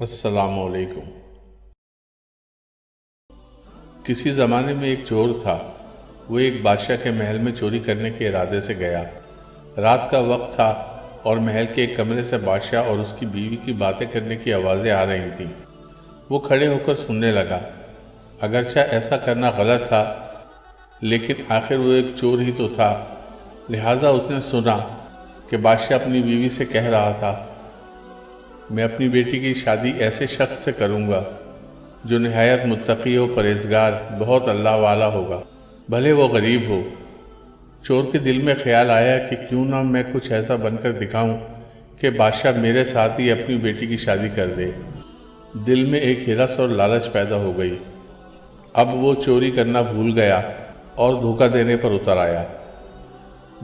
السلام علیکم۔ کسی زمانے میں ایک چور تھا۔ وہ ایک بادشاہ کے محل میں چوری کرنے کے ارادے سے گیا۔ رات کا وقت تھا اور محل کے ایک کمرے سے بادشاہ اور اس کی بیوی کی باتیں کرنے کی آوازیں آ رہی تھیں۔ وہ کھڑے ہو کر سننے لگا۔ اگرچہ ایسا کرنا غلط تھا، لیکن آخر وہ ایک چور ہی تو تھا، لہٰذا اس نے سنا کہ بادشاہ اپنی بیوی سے کہہ رہا تھا، میں اپنی بیٹی کی شادی ایسے شخص سے کروں گا جو نہایت متقی و پرہیزگار، بہت اللہ والا ہوگا، بھلے وہ غریب ہو۔ چور کے دل میں خیال آیا کہ کیوں نہ میں کچھ ایسا بن کر دکھاؤں کہ بادشاہ میرے ساتھ ہی اپنی بیٹی کی شادی کر دے۔ دل میں ایک ہرس اور لالچ پیدا ہو گئی۔ اب وہ چوری کرنا بھول گیا اور دھوکہ دینے پر اتر آیا۔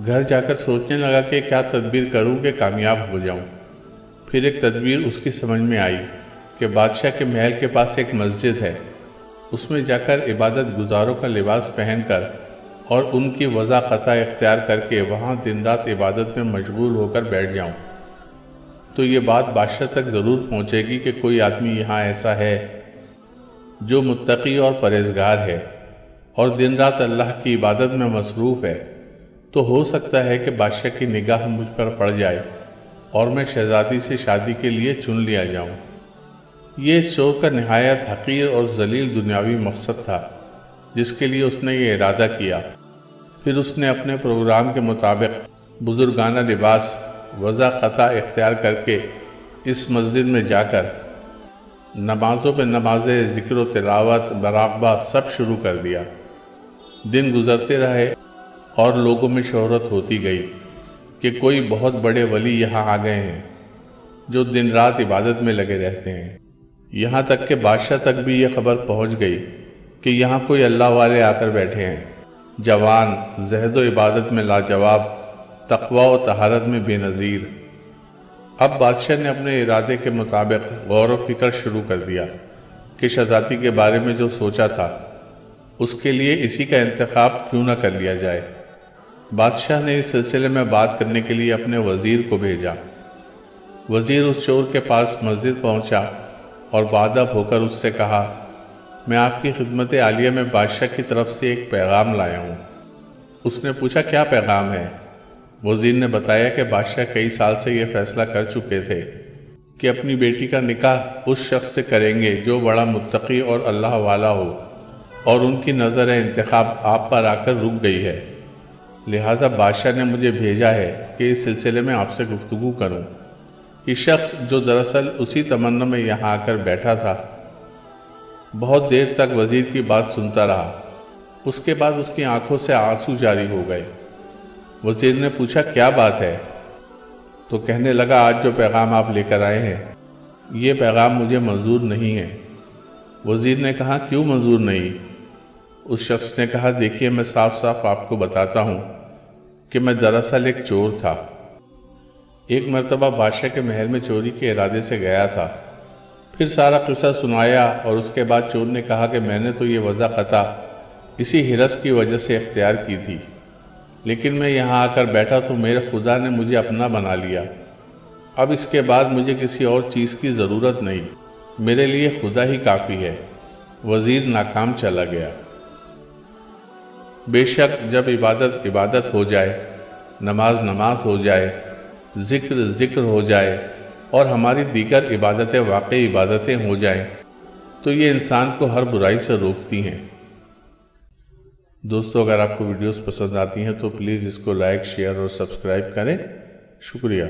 گھر جا کر سوچنے لگا کہ کیا تدبیر کروں کہ کامیاب ہو جاؤں۔ پھر ایک تدبیر اس کی سمجھ میں آئی کہ بادشاہ کے محل کے پاس ایک مسجد ہے، اس میں جا کر عبادت گزاروں کا لباس پہن کر اور ان کی وضع قطع اختیار کر کے وہاں دن رات عبادت میں مشغول ہو کر بیٹھ جاؤں تو یہ بات بادشاہ تک ضرور پہنچے گی کہ کوئی آدمی یہاں ایسا ہے جو متقی اور پرہیزگار ہے اور دن رات اللہ کی عبادت میں مصروف ہے، تو ہو سکتا ہے کہ بادشاہ کی نگاہ مجھ پر پڑ جائے اور میں شہزادی سے شادی کے لیے چن لیا جاؤں۔ یہ اس چور کا نہایت حقیر اور ذلیل دنیاوی مقصد تھا جس کے لیے اس نے یہ ارادہ کیا۔ پھر اس نے اپنے پروگرام کے مطابق بزرگانہ لباس وضع قطع اختیار کر کے اس مسجد میں جا کر نمازوں پہ نمازیں، ذکر و تلاوت، مراقبہ سب شروع کر دیا۔ دن گزرتے رہے اور لوگوں میں شہرت ہوتی گئی کہ کوئی بہت بڑے ولی یہاں آ گئے ہیں جو دن رات عبادت میں لگے رہتے ہیں۔ یہاں تک کہ بادشاہ تک بھی یہ خبر پہنچ گئی کہ یہاں کوئی اللہ والے آ کر بیٹھے ہیں، جوان، زہد و عبادت میں لاجواب، تقوی و طہارت میں بے نظیر۔ اب بادشاہ نے اپنے ارادے کے مطابق غور و فکر شروع کر دیا کہ شہزادی کے بارے میں جو سوچا تھا اس کے لیے اسی کا انتخاب کیوں نہ کر لیا جائے۔ بادشاہ نے اس سلسلے میں بات کرنے کے لیے اپنے وزیر کو بھیجا۔ وزیر اس چور کے پاس مسجد پہنچا اور بادب ہو کر اس سے کہا، میں آپ کی خدمت عالیہ میں بادشاہ کی طرف سے ایک پیغام لایا ہوں۔ اس نے پوچھا، کیا پیغام ہے؟ وزیر نے بتایا کہ بادشاہ کئی سال سے یہ فیصلہ کر چکے تھے کہ اپنی بیٹی کا نکاح اس شخص سے کریں گے جو بڑا متقی اور اللہ والا ہو، اور ان کی نظر انتخاب آپ پر آ کر رک گئی ہے، لہٰذا بادشاہ نے مجھے بھیجا ہے کہ اس سلسلے میں آپ سے گفتگو کروں۔ یہ شخص جو دراصل اسی تمنا میں یہاں آ کر بیٹھا تھا، بہت دیر تک وزیر کی بات سنتا رہا۔ اس کے بعد اس کی آنکھوں سے آنسو جاری ہو گئے۔ وزیر نے پوچھا، کیا بات ہے؟ تو کہنے لگا، آج جو پیغام آپ لے کر آئے ہیں یہ پیغام مجھے منظور نہیں ہے۔ وزیر نے کہا، کیوں منظور نہیں؟ اس شخص نے کہا، دیکھیے میں صاف صاف آپ کو بتاتا ہوں کہ میں دراصل ایک چور تھا۔ ایک مرتبہ بادشاہ کے محل میں چوری کے ارادے سے گیا تھا۔ پھر سارا قصہ سنایا اور اس کے بعد چور نے کہا کہ میں نے تو یہ وضع قطع اسی ہرس کی وجہ سے اختیار کی تھی، لیکن میں یہاں آ کر بیٹھا تو میرے خدا نے مجھے اپنا بنا لیا۔ اب اس کے بعد مجھے کسی اور چیز کی ضرورت نہیں، میرے لیے خدا ہی کافی ہے۔ وزیر ناکام چلا گیا۔ بے شک جب عبادت عبادت ہو جائے، نماز نماز ہو جائے، ذکر ذکر ہو جائے اور ہماری دیگر عبادتیں واقعی عبادتیں ہو جائیں تو یہ انسان کو ہر برائی سے روکتی ہیں۔ دوستو، اگر آپ کو ویڈیوز پسند آتی ہیں تو پلیز اس کو لائک، شیئر اور سبسکرائب کریں۔ شکریہ۔